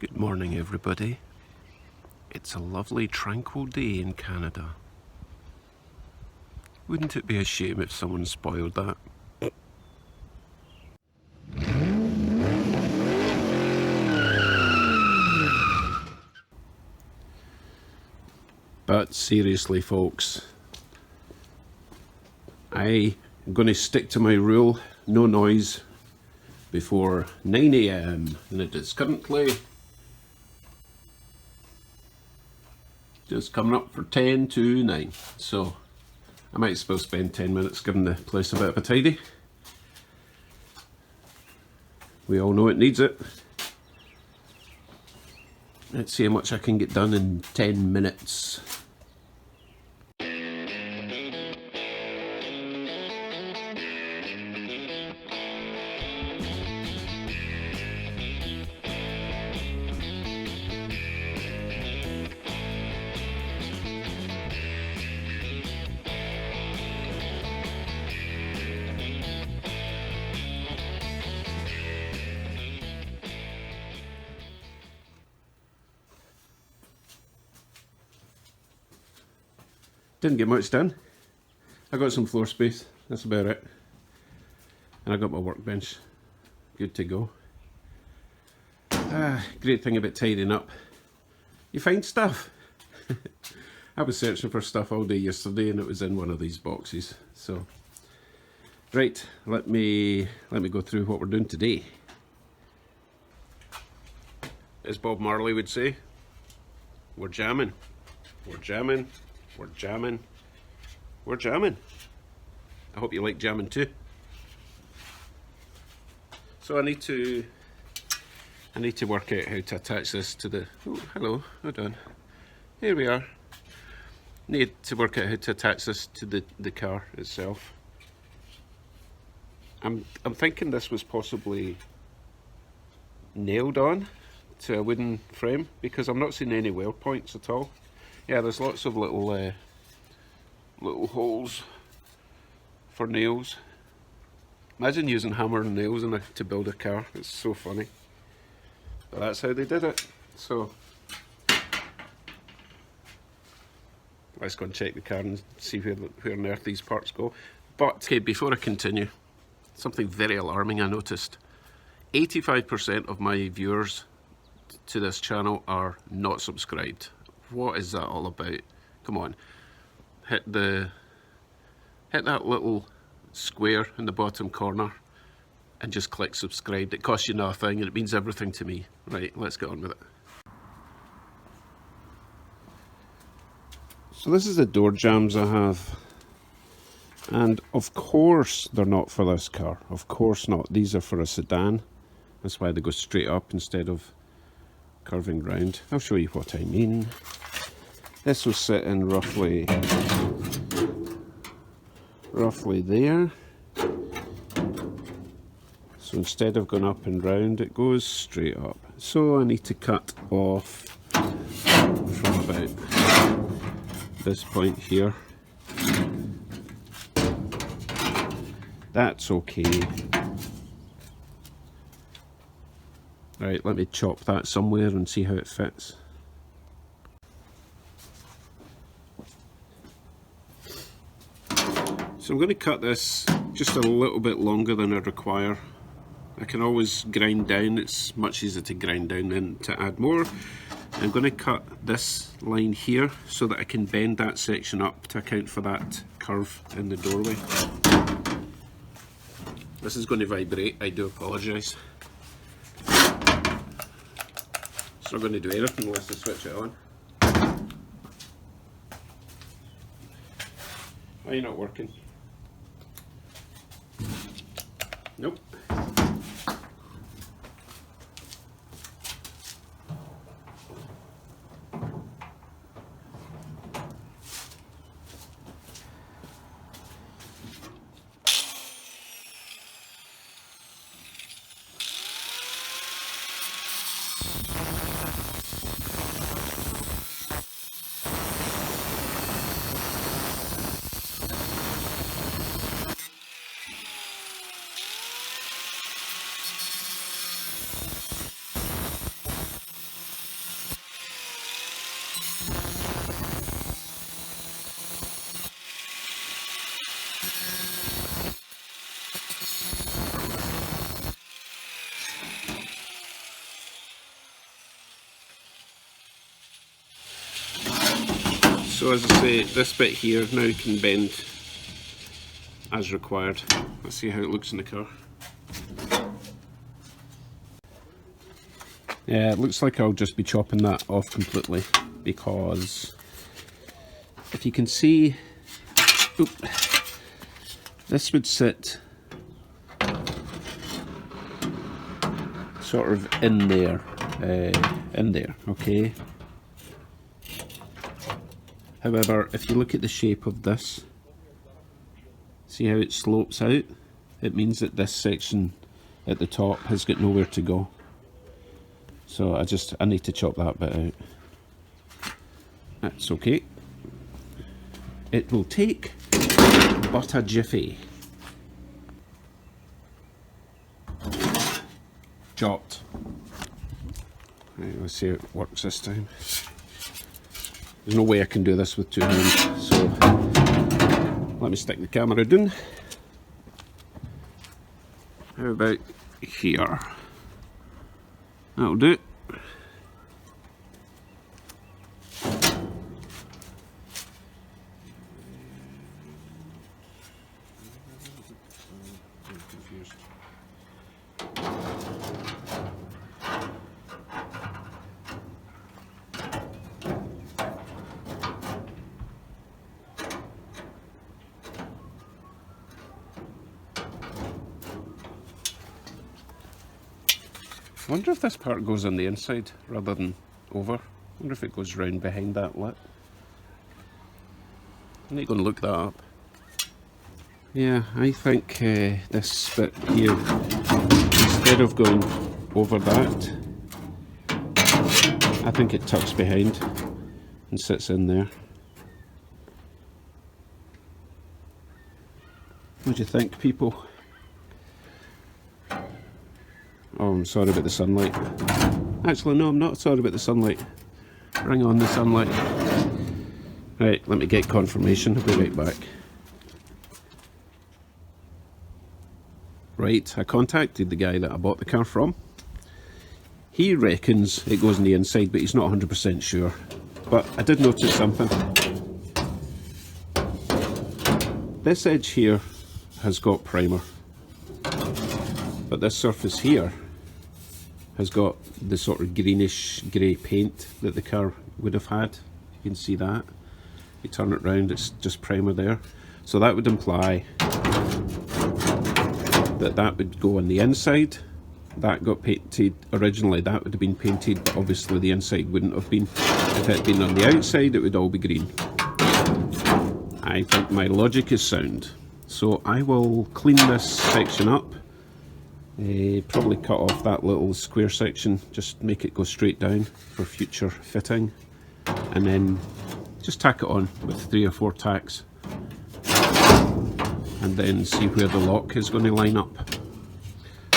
Good morning, everybody. It's a lovely, tranquil day in Canada. Wouldn't it be a shame if someone spoiled that? But seriously, folks, I'm going to stick to my rule, no noise before 9 AM, and it is currently just coming up for 10 to 9, so I might as well spend 10 minutes giving the place a bit of a tidy. We all know it needs it. Let's see how much I can get done in 10 minutes. Didn't get much done. I got some floor space, that's about it. And I got my workbench, good to go. Great thing about tidying up, you find stuff. I was searching for stuff all day yesterday and it was in one of these boxes. So, right, let me go through what we're doing today. As Bob Marley would say, we're jamming. We're jamming. We're jamming. We're jamming. I hope you like jamming too. So I need to work out how to attach this to the, oh hello, hold on. Here we are. Need to work out how to attach this to the car itself. I'm thinking this was possibly nailed on to a wooden frame because I'm not seeing any weld points at all. Yeah, there's lots of little holes for nails. Imagine using hammer and nails to build a car. It's so funny. But that's how they did it. So let's go and check the car and see where on earth these parts go. But okay, before I continue, something very alarming I noticed. 85% of my viewers to this channel are not subscribed. What is that all about? Come on, hit that little square in the bottom corner and just click subscribe. It costs you nothing and it means everything to me. Right, let's get on with it. So this is the door jambs I have, and of course they're not for this car. Of course not. These are for a sedan. That's why they go straight up instead of curving round. I'll show you what I mean. This will sit in roughly there. So instead of going up and round, it goes straight up. So I need to cut off from about this point here. That's okay. Right, let me chop that somewhere and see how it fits. So I'm going to cut this just a little bit longer than I require. I can always grind down, it's much easier to grind down than to add more. I'm going to cut this line here so that I can bend that section up to account for that curve in the doorway. This is going to vibrate, I do apologise. It's not going to do anything unless I switch it on. Why are you not working? Nope. So as I say, this bit here now can bend as required. Let's see how it looks in the car. Yeah, it looks like I'll just be chopping that off completely, because if you can see, oop, this would sit sort of in there, okay? However, if you look at the shape of this, see how it slopes out? It means that this section at the top has got nowhere to go. So I need to chop that bit out. That's okay. It will take but a jiffy. Chopped. Right, let's see how it works this time. There's no way I can do this with two hands, so let me stick the camera down. How about here? That'll do. I'm confused. I wonder if this part goes on the inside rather than over. I wonder if it goes round behind that lip. I need to go and look that up. Yeah, I think this bit here, instead of going over that, I think it tucks behind and sits in there. What do you think, people? Oh, I'm sorry about the sunlight. Actually, no, I'm not sorry about the sunlight. Bring on the sunlight. Right, let me get confirmation. I'll be right back. Right, I contacted the guy that I bought the car from. He reckons it goes on the inside, but he's not 100% sure. But I did notice something. This edge here has got primer, but this surface here has got the sort of greenish grey paint that the car would have had. You can see that. You turn it round, it's just primer there. So that would imply that that would go on the inside. That got painted originally, that would have been painted, but obviously the inside wouldn't have been. If it had been on the outside, it would all be green. I think my logic is sound. So I will clean this section up. Probably cut off that little square section, just make it go straight down for future fitting, and then just tack it on with 3 or 4 tacks, and then see where the lock is going to line up.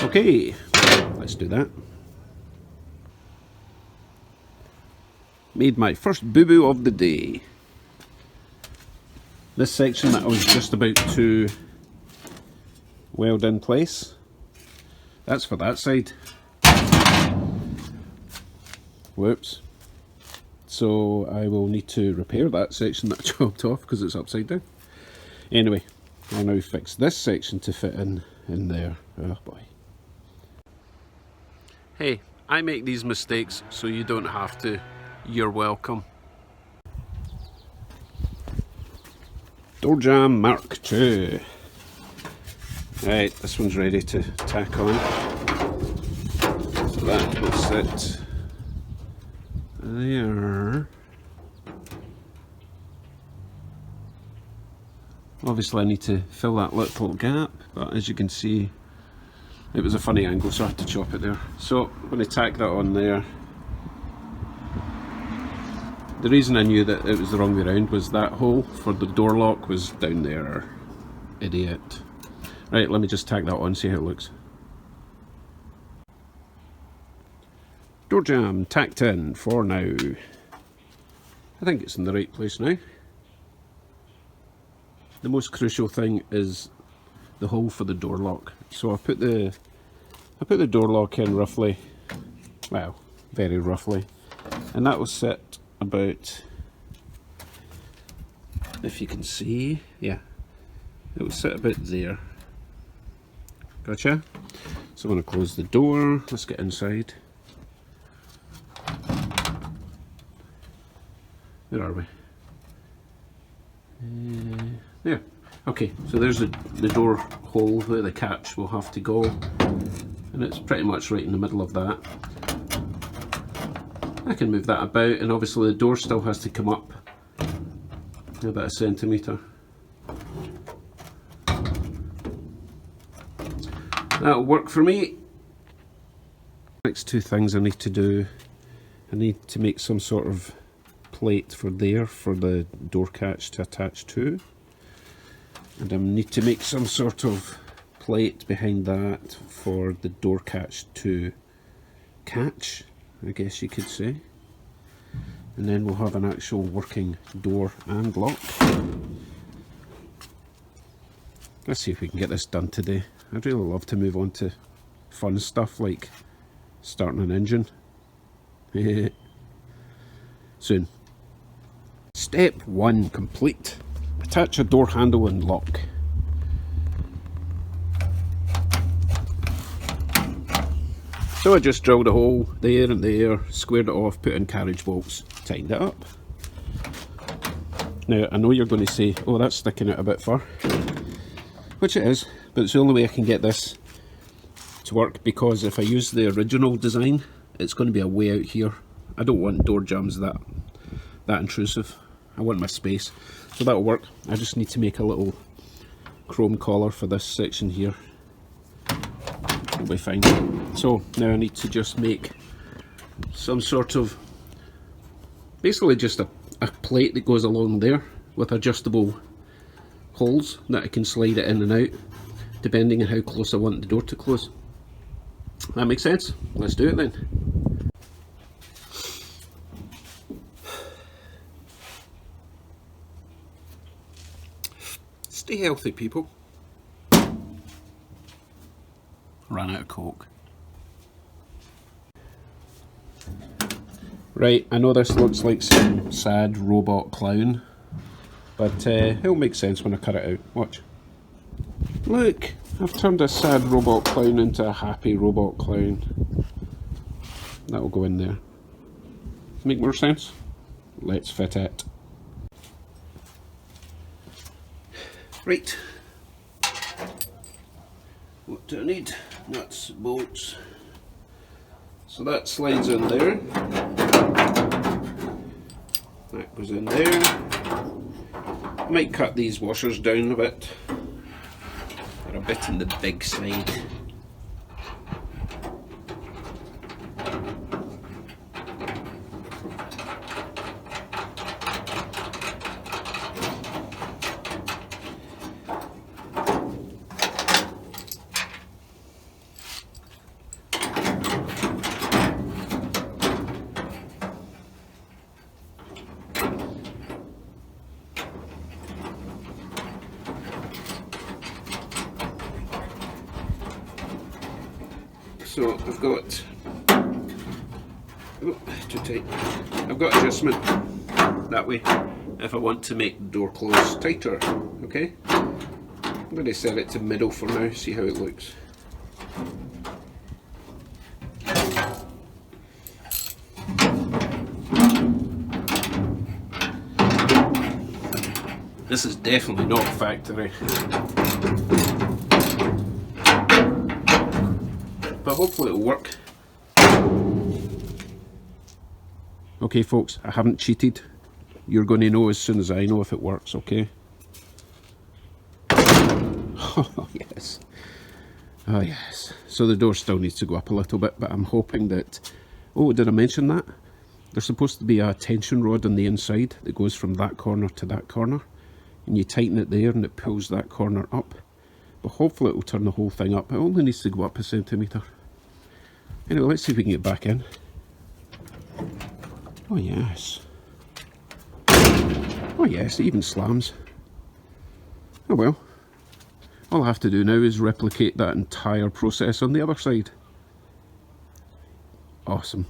Okay, let's do that. Made my first boo-boo of the day. This section that I was just about to weld in place, that's for that side. Whoops. So I will need to repair that section that I chopped off because it's upside down. Anyway, I'll now fix this section to fit in there. Oh boy. Hey, I make these mistakes so you don't have to. You're welcome. Door jamb Mark II. Right, this one's ready to tack on. So that will sit there. Obviously I need to fill that little gap, but as you can see, it was a funny angle, so I had to chop it there. So I'm going to tack that on there. The reason I knew that it was the wrong way around was that hole for the door lock was down there. Idiot. Right, let me just tack that on, see how it looks. Door jamb tacked in for now. I think it's in the right place now. The most crucial thing is the hole for the door lock. So I put the door lock in roughly, well, very roughly, and that will sit about if you can see, yeah, it will sit about there. Gotcha? So I'm going to close the door. Let's get inside. Where are we? There. Okay, so there's the door hole where the catch will have to go, and it's pretty much right in the middle of that. I can move that about, and obviously the door still has to come up about a centimetre. That'll work for me. Next two things I need to do, I need to make some sort of plate for there for the door catch to attach to, and I need to make some sort of plate behind that for the door catch to catch, I guess you could say, and then we'll have an actual working door and lock. Let's see if we can get this done today. I'd really love to move on to fun stuff like starting an engine soon. Step 1 complete. Attach a door handle and lock. So I just drilled a hole there and there, squared it off, put in carriage bolts, tightened it up. Now I know you're going to say, oh, that's sticking out a bit far, which it is, but it's the only way I can get this to work, because if I use the original design, it's going to be a way out here. I don't want door jambs that intrusive. I want my space, so that'll work. I just need to make a little chrome collar for this section here. It'll be fine. So now I need to just make some sort of, basically just a plate that goes along there with adjustable holes that I can slide it in and out depending on how close I want the door to close. That makes sense? Let's do it then. Stay healthy, people. Ran out of Coke. Right, I know this looks like some sad robot clown, but it'll make sense when I cut it out. Watch. Look, I've turned a sad robot clown into a happy robot clown. That'll go in there. Make more sense? Let's fit it. Right. What do I need? Nuts, bolts. So that slides in there. That goes in there. I might cut these washers down a bit. They're a bit on the big side. So I've got, oh, too tight. I've got adjustment that way if I want to make the door close tighter. Okay, I'm going to set it to middle for now, see how it looks. This is definitely not factory, but hopefully it'll work. Okay folks, I haven't cheated. You're going to know as soon as I know if it works, okay? Oh yes. Oh yes. So the door still needs to go up a little bit, but I'm hoping that... Oh, did I mention that? There's supposed to be a tension rod on the inside that goes from that corner to that corner. And you tighten it there and it pulls that corner up. But hopefully it will turn the whole thing up. It only needs to go up a centimetre. Anyway, let's see if we can get back in. Oh yes. Oh yes, it even slams. Oh well. All I have to do now is replicate that entire process on the other side. Awesome.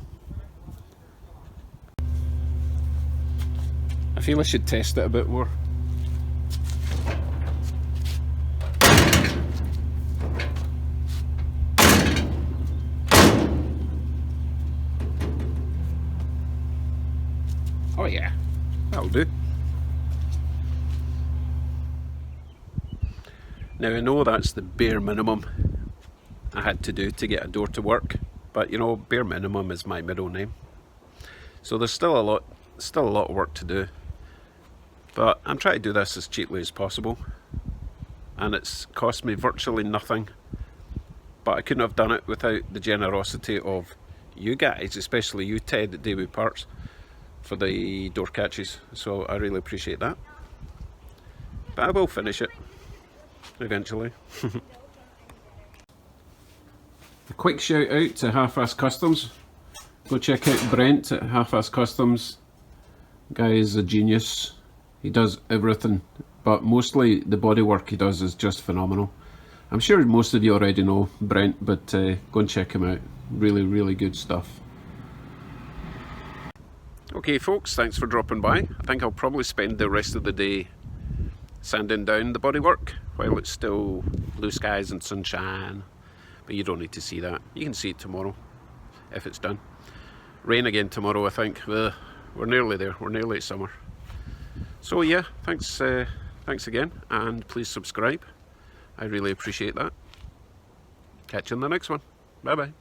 I feel I should test it a bit more. Oh yeah, that'll do. Now I know that's the bare minimum I had to do to get a door to work, but you know, bare minimum is my middle name. So there's still a lot of work to do. But I'm trying to do this as cheaply as possible. And it's cost me virtually nothing. But I couldn't have done it without the generosity of you guys, especially you, Ted, at David Parts, for the door catches. So I really appreciate that. But I will finish it eventually. A quick shout out to Half-Ass Customs. Go check out Brent at Half-Ass Customs. Guy is a genius. He does everything, but mostly the bodywork he does is just phenomenal. I'm sure most of you already know Brent, but go and check him out. Really, really good stuff. Okay folks, thanks for dropping by. I think I'll probably spend the rest of the day sanding down the bodywork while it's still blue skies and sunshine. But you don't need to see that. You can see it tomorrow if it's done. Rain again tomorrow, I think. We're nearly there. We're nearly at summer. So yeah, thanks again, and please subscribe. I really appreciate that. Catch you in the next one. Bye bye.